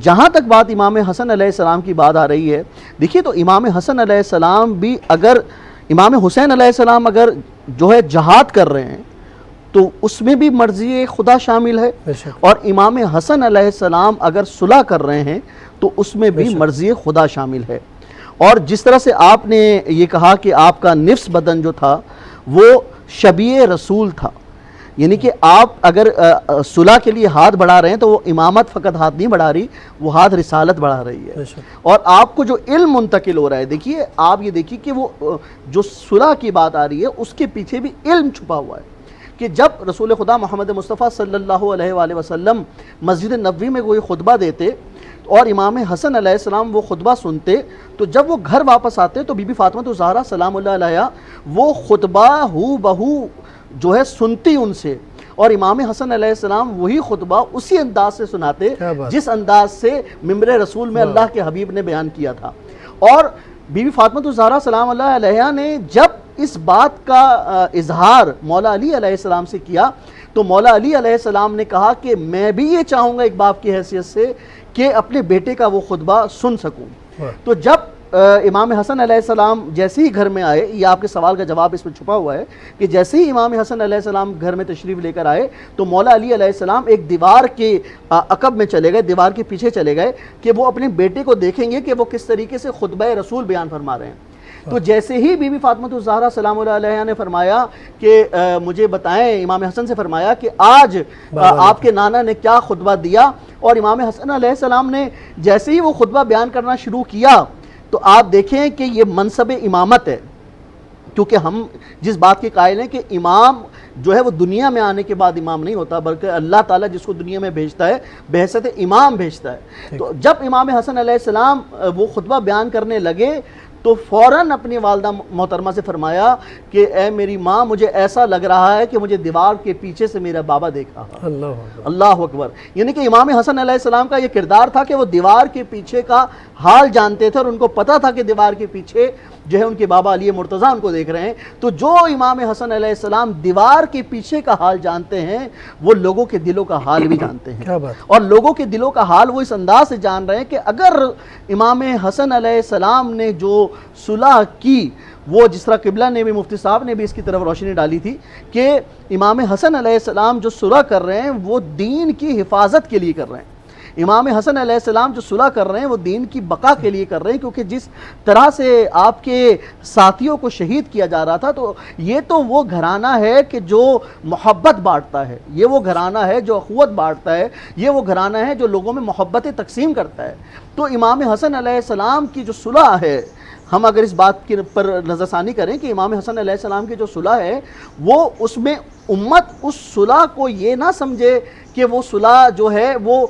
جہاں تک بات امام حسن علیہ السلام کی بات آ رہی ہے، دیکھیے تو امام حسن علیہ السلام بھی، اگر امام حسین علیہ السلام اگر جو ہے جہاد کر رہے ہیں تو اس میں بھی مرضی خدا شامل ہے، بے شک۔ اور امام حسن علیہ السلام اگر صلح کر رہے ہیں تو اس میں بھی مرضی خدا شامل ہے۔ اور جس طرح سے آپ نے یہ کہا کہ آپ کا نفس بدن جو تھا وہ شبیہ رسول تھا، یعنی کہ آپ اگر صلح کے لیے ہاتھ بڑھا رہے ہیں تو وہ امامت فقط ہاتھ نہیں بڑھا رہی، وہ ہاتھ رسالت بڑھا رہی ہے۔ اور آپ کو جو علم منتقل ہو رہا ہے، دیکھیے آپ یہ دیکھیے کہ وہ جو صلح کی بات آ رہی ہے اس کے پیچھے بھی علم چھپا ہوا ہے، کہ جب رسول خدا محمد مصطفیٰ صلی اللہ علیہ وآلہ وسلم مسجد نبوی میں کوئی خطبہ دیتے اور امام حسن علیہ السلام وہ خطبہ سنتے، تو جب وہ گھر واپس آتے تو بی بی فاطمہ الزہرا سلام اللہ علیہا وہ خطبہ ہو بہو جو ہے سنتی ان سے، اور امام حسن علیہ السلام وہی خطبہ اسی انداز سے سناتے جس انداز سے ممبر رسول میں اللہ کے حبیب نے بیان کیا تھا۔ اور بی بی فاطمہ الزہرا سلام اللہ علیہا نے جب اس بات کا اظہار مولا علی علیہ السلام سے کیا تو مولا علی علیہ السلام نے کہا کہ میں بھی یہ چاہوں گا ایک باپ کی حیثیت سے کہ اپنے بیٹے کا وہ خطبہ سن سکوں۔ تو جب امام حسن علیہ السلام جیسے ہی گھر میں آئے، یہ آپ کے سوال کا جواب اس میں چھپا ہوا ہے کہ جیسے ہی امام حسن علیہ السلام گھر میں تشریف لے کر آئے تو مولا علی علیہ السلام ایک دیوار کے عقب میں چلے گئے، دیوار کے پیچھے چلے گئے کہ وہ اپنے بیٹے کو دیکھیں گے کہ وہ کس طریقے سے خطبہ رسول بیان فرما رہے ہیں۔ تو جیسے ہی بی بی فاطمہ الزہرا سلام اللہ علیہا نے فرمایا کہ مجھے بتائیں، امام حسن سے فرمایا کہ آج آپ کے نانا نے کیا خطبہ دیا، اور امام حسن علیہ السلام نے جیسے ہی وہ خطبہ بیان کرنا شروع کیا تو آپ دیکھیں کہ یہ منصب امامت ہے، کیونکہ ہم جس بات کے قائل ہیں کہ امام جو ہے وہ دنیا میں آنے کے بعد امام نہیں ہوتا، بلکہ اللہ تعالیٰ جس کو دنیا میں بھیجتا ہے بحیثیت امام بھیجتا ہے۔ تو جب امام حسن علیہ السلام وہ خطبہ بیان کرنے لگے تو فوراً اپنی والدہ محترمہ سے فرمایا کہ اے میری ماں، مجھے ایسا لگ رہا ہے کہ مجھے دیوار کے پیچھے سے میرا بابا دیکھ رہا ہے۔ اللہ اکبر، اللہ اکبر۔ یعنی کہ امام حسن علیہ السلام کا یہ کردار تھا کہ وہ دیوار کے پیچھے کا حال جانتے تھے، اور ان کو پتہ تھا کہ دیوار کے پیچھے جو ہے ان کے بابا علی مرتضیٰ ان کو دیکھ رہے ہیں۔ تو جو امام حسن علیہ السلام دیوار کے پیچھے کا حال جانتے ہیں، وہ لوگوں کے دلوں کا حال بھی جانتے ہیں، کیا بات، اور لوگوں کے دلوں کا حال وہ اس انداز سے جان رہے ہیں کہ اگر امام حسن علیہ السلام نے جو صلح کی، وہ جس طرح قبلہ نے بھی، مفتی صاحب نے بھی اس کی طرف روشنی ڈالی تھی کہ امام حسن علیہ السلام جو صلح کر رہے ہیں وہ دین کی حفاظت کے لیے کر رہے ہیں۔ امام حسن علیہ السلام جو صلح کر رہے ہیں وہ دین کی بقا کے لیے کر رہے ہیں، کیونکہ جس طرح سے آپ کے ساتھیوں کو شہید کیا جا رہا تھا، تو یہ تو وہ گھرانہ ہے کہ جو محبت بانٹتا ہے، یہ وہ گھرانہ ہے جو اخوت بانٹتا ہے، یہ وہ گھرانہ ہے جو لوگوں میں محبتیں تقسیم کرتا ہے۔ تو امام حسن علیہ السلام کی جو صلح ہے، ہم اگر اس بات کے پر نظر ثانی کریں کہ امام حسن علیہ السلام کی جو صلح ہے، وہ اس میں امت اس صلح کو یہ نہ سمجھے کہ وہ صلح جو ہے وہ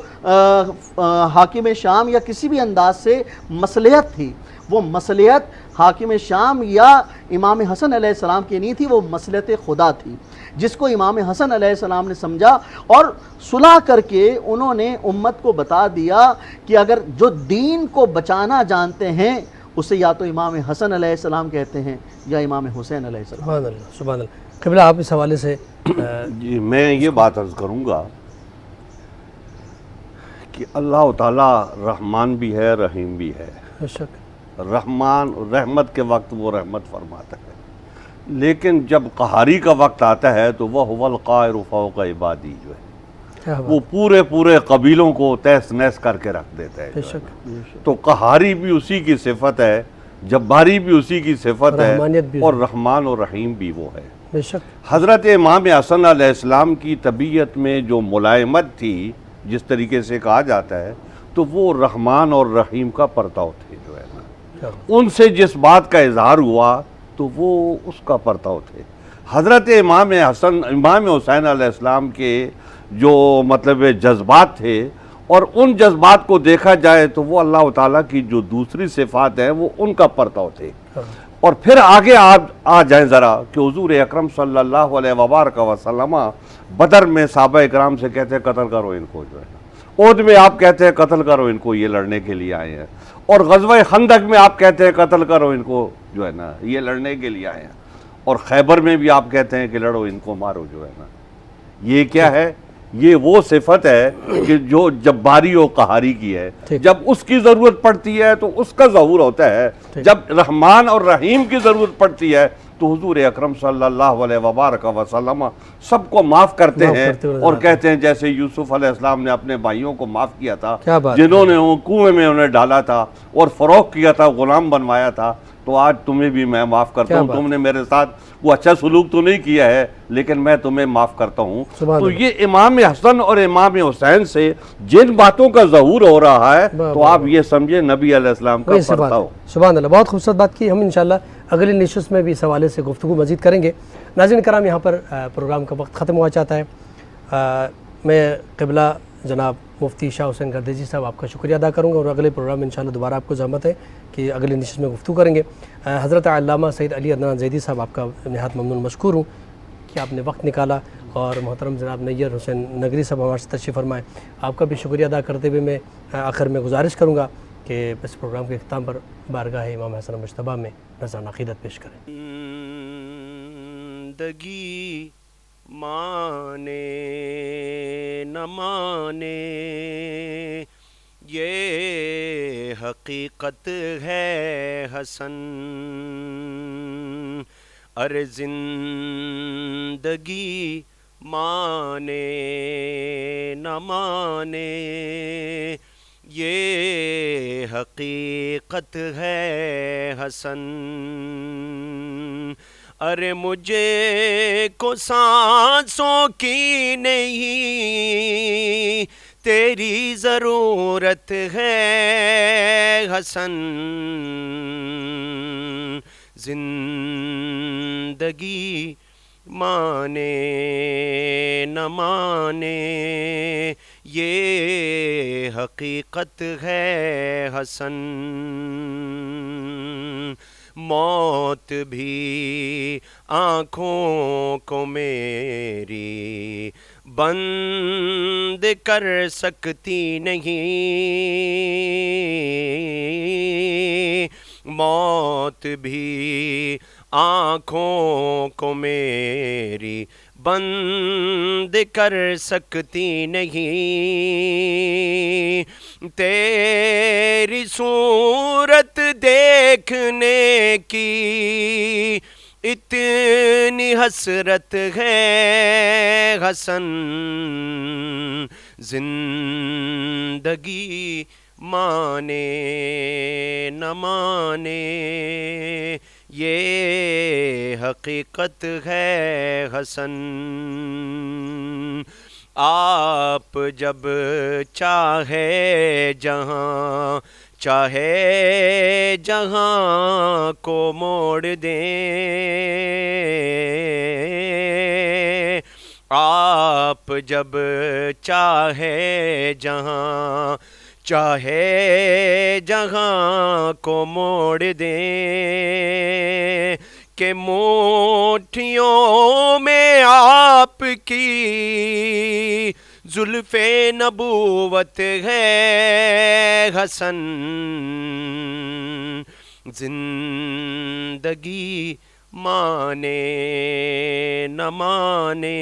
حاکم شام یا کسی بھی انداز سے مصلحت تھی۔ وہ مصلحت حاکم شام یا امام حسن علیہ السلام کی نہیں تھی، وہ مصلحت خدا تھی، جس کو امام حسن علیہ السلام نے سمجھا، اور صلح کر کے انہوں نے امت کو بتا دیا کہ اگر جو دین کو بچانا جانتے ہیں اسے یا تو امام حسن علیہ السلام کہتے ہیں یا امام حسین علیہ السلام۔ سبحان اللہ، سبحان اللہ۔ قبلہ آپ اس حوالے سے جی میں یہ بات عرض کروں گا کہ اللہ تعالیٰ رحمان بھی ہے، رحیم بھی ہے۔ بے شک، رحمان رحمت کے وقت وہ رحمت فرماتا ہے، لیکن جب قہاری کا وقت آتا ہے تو وہ هو القاہر فوق عبادی جو ہے کیا بات، وہ پورے قبیلوں کو تہس نہس کر کے رکھ دیتا ہے بے جو ہے۔ شک، تو قہاری بھی اسی کی صفت ہے، جباری بھی اسی کی صفت ہے، رحمانیت بھی اور رحمان اور رحیم بھی وہ ہے۔ بے شک، حضرت امام حسن علیہ السلام کی طبیعت میں جو ملائمت تھی، جس طریقے سے کہا جاتا ہے، تو وہ رحمان اور رحیم کا پرتاؤ تھے جو ہے نا۔ کیا بات، ان سے جس بات کا اظہار ہوا تو وہ اس کا پرتاؤ تھے۔ حضرت امام حسین علیہ السلام کے جو مطلب جذبات تھے، اور ان جذبات کو دیکھا جائے تو وہ اللہ تعالیٰ کی جو دوسری صفات ہیں وہ ان کا پرتاؤ تھے۔ کیا بات، اور پھر آگے آپ آ جائیں ذرا کہ حضور اکرم صلی اللہ علیہ وبارک وسلم بدر میں صحابہ اکرام سے کہتے ہیں قتل کرو ان کو جو ہے نا، احد میں آپ کہتے ہیں قتل کرو ان کو، یہ لڑنے کے لیے آئے ہیں، اور غزوہ خندق میں آپ کہتے ہیں قتل کرو ان کو جو ہے نا، یہ لڑنے کے لیے آئے ہیں، اور خیبر میں بھی آپ کہتے ہیں کہ لڑو ان کو، مارو جو ہے نا۔ یہ کیا ہے؟ یہ وہ صفت ہے کہ جو جباری و قہاری کی ہے۔ ٹھیک، جب اس کی ضرورت پڑتی ہے تو اس کا ظہور ہوتا ہے، ٹھیک، جب رحمان اور رحیم کی ضرورت پڑتی ہے تو حضور اکرم صلی اللہ علیہ وبارک وسلم سب کو معاف کرتے معاف ہیں، کرتے ہوئے نظر اور آتے کہتے ہیں جیسے یوسف علیہ السلام نے اپنے بھائیوں کو معاف کیا تھا، کیا بات، جنہوں نے وہ کنویں میں انہیں ڈالا تھا اور فروخت کیا تھا، غلام بنوایا تھا، تو آج تمہیں بھی میں معاف کرتا کیا ہوں۔ بات، تم نے میرے ساتھ وہ اچھا سلوک تو نہیں کیا ہے، لیکن میں تمہیں معاف کرتا ہوں۔ سبحان تو اللہ، یہ امام حسن اور امام حسین سے جن باتوں کا ظہور ہو رہا ہے، واہ، تو واہ، آپ یہ سمجھیں نبی علیہ السلام کا وہی سے بات پرتاؤ۔ ہے۔ سبحان اللہ، بہت خوبصورت بات کی۔ ہم انشاءاللہ اگلی نشست میں بھی اس حوالے سے گفتگو مزید کریں گے۔ ناظرین کرام، یہاں پر پروگرام کا وقت ختم ہوا چاہتا ہے۔ میں قبلہ جناب مفتی شاہ حسین گردیزی صاحب آپ کا شکریہ ادا کروں گا، اور اگلے پروگرام میں انشاءاللہ دوبارہ آپ کو زحمت ہے کہ اگلی نشست میں گفتگو کریں گے۔ حضرت علامہ سید علی عدنان زیدی صاحب، آپ کا نہایت ممنون مشکور ہوں کہ آپ نے وقت نکالا، اور محترم جناب نیر حسین نگری صاحب ہمارے سے تشریف فرمائے، آپ کا بھی شکریہ ادا کرتے ہوئے میں آخر میں گزارش کروں گا کہ اس پروگرام کے اختتام پر بارگاہ امام حسن مجتبیٰ میں نذرانہ عقیدت پیش کریں۔ زندگی مانے نہ مانے یہ حقیقت ہے حسن، ارے زندگی مانے نہ مانے یہ حقیقت ہے حسن، ارے مجھے کو سانسوں کی نہیں تیری ضرورت ہے حسن، زندگی مانے نہ مانے یہ حقیقت ہے حسن، موت بھی آنکھوں کو میری بند کر سکتی نہیں، موت بھی آنکھوں کو میری بند کر سکتی نہیں، تیری صورت دیکھنے کی اتنی حسرت ہے حسن، زندگی مانے نہ مانے یہ حقیقت ہے حسن، آپ جب چاہے جہاں چاہے جہاں کو موڑ دیں، آپ جب چاہے جہاں چاہے جہاں کو موڑ دیں، کہ مٹھیوں میں آپ کی زلف نبوت ہے حسن، زندگی مانے نہ مانے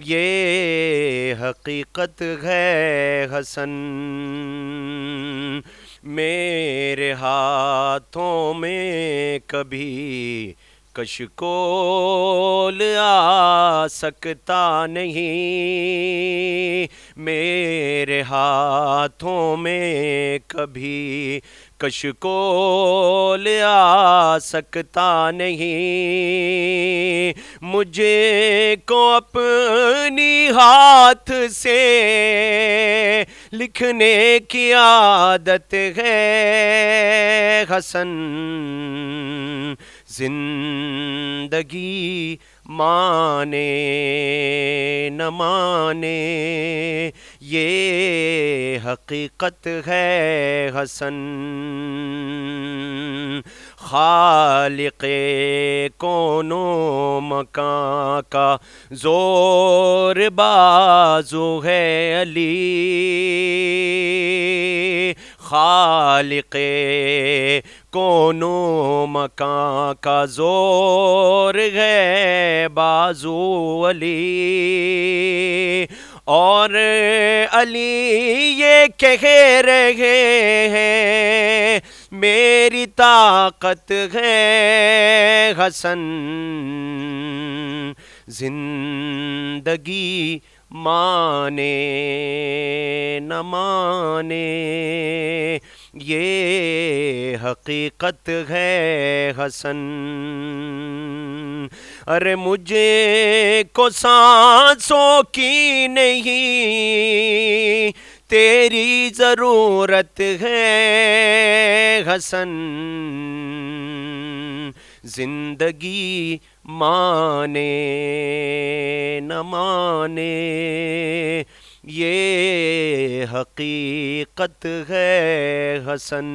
یہ حقیقت ہے حسن، میرے ہاتھوں میں کبھی کشکول آ سکتا نہیں، میرے ہاتھوں میں کبھی کشکول آ سکتا نہیں، مجھے کو اپنی ہاتھ سے لکھنے کی عادت ہے حسن، زندگی مانے نہ مانے یہ حقیقت ہے حسن، خالق کون و مکان کا زور بازو ہے علی، خالق کون و مکان کا زور ہے بازو علی، اور علی یہ کہہ رہے ہیں میری طاقت ہے حسن، زندگی مانے نہ مانے یہ حقیقت ہے حسن، ارے مجھے کو سانسوں کی نہیں تیری ضرورت ہے حسن، زندگی مانے نہ مانے یہ حقیقت ہے حسن۔